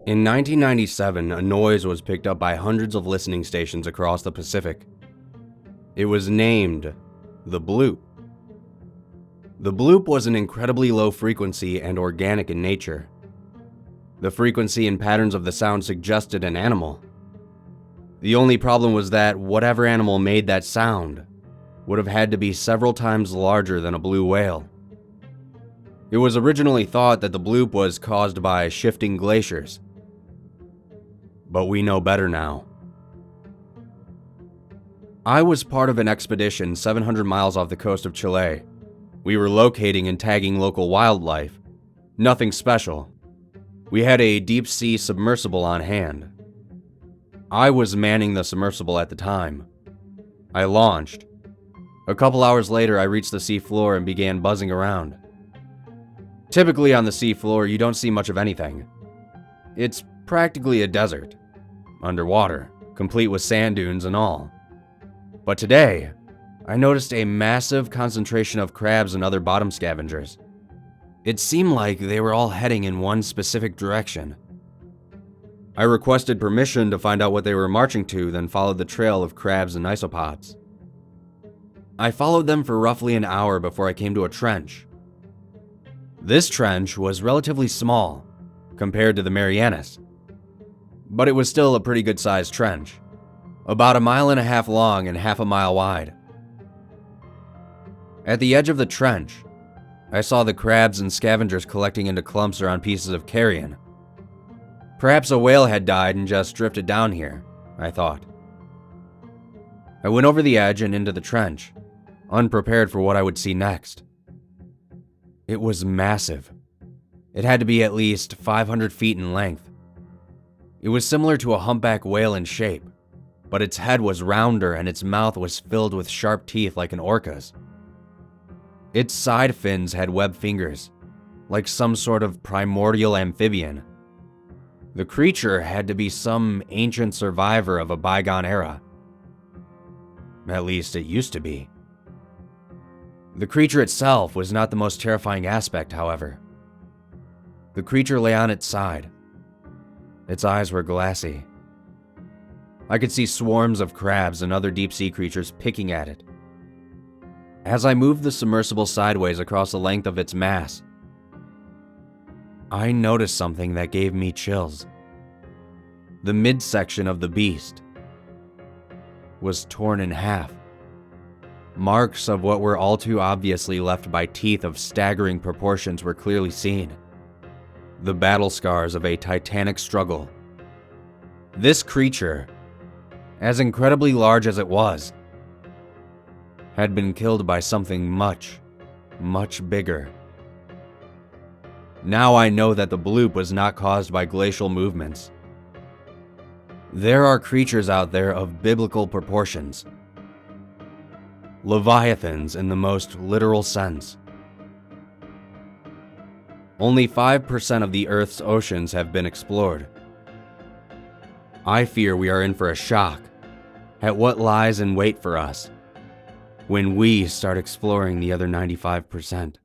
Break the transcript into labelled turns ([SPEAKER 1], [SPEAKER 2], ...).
[SPEAKER 1] In 1997, a noise was picked up by hundreds of listening stations across the Pacific. It was named the bloop. The bloop was an incredibly low frequency and organic in nature. The frequency and patterns of the sound suggested an animal. The only problem was that whatever animal made that sound would have had to be several times larger than a blue whale. It was originally thought that the bloop was caused by shifting glaciers. But we know better now. I was part of an expedition 700 miles off the coast of Chile. We were locating and tagging local wildlife. Nothing special. We had a deep-sea submersible on hand. I was manning the submersible at the time. I launched. A couple hours later, I reached the seafloor and began buzzing around. Typically on the seafloor, you don't see much of anything. It's practically a desert, underwater, complete with sand dunes and all. But today, I noticed a massive concentration of crabs and other bottom scavengers. It seemed like they were all heading in one specific direction. I requested permission to find out what they were marching to, then followed the trail of crabs and isopods. I followed them for roughly an hour before I came to a trench. This trench was relatively small compared to the Marianas, but it was still a pretty good-sized trench, about 1.5 miles long and half a mile wide. At the edge of the trench, I saw the crabs and scavengers collecting into clumps around pieces of carrion. Perhaps a whale had died and just drifted down here, I thought. I went over the edge and into the trench, unprepared for what I would see next. It was massive. It had to be at least 500 feet in length. It was similar to a humpback whale in shape, but its head was rounder and its mouth was filled with sharp teeth like an orca's. Its side fins had webbed fingers, like some sort of primordial amphibian. The creature had to be some ancient survivor of a bygone era. At least it used to be. The creature itself was not the most terrifying aspect, however. The creature lay on its side. Its eyes were glassy. I could see swarms of crabs and other deep-sea creatures picking at it. As I moved the submersible sideways across the length of its mass, I noticed something that gave me chills. The midsection of the beast was torn in half. Marks of what were all too obviously left by teeth of staggering proportions were clearly seen. The battle scars of a titanic struggle. This creature, as incredibly large as it was, had been killed by something much, much bigger. Now I know that the bloop was not caused by glacial movements. There are creatures out there of biblical proportions. Leviathans in the most literal sense. Only 5% of the Earth's oceans have been explored. I fear we are in for a shock at what lies in wait for us when we start exploring the other 95%.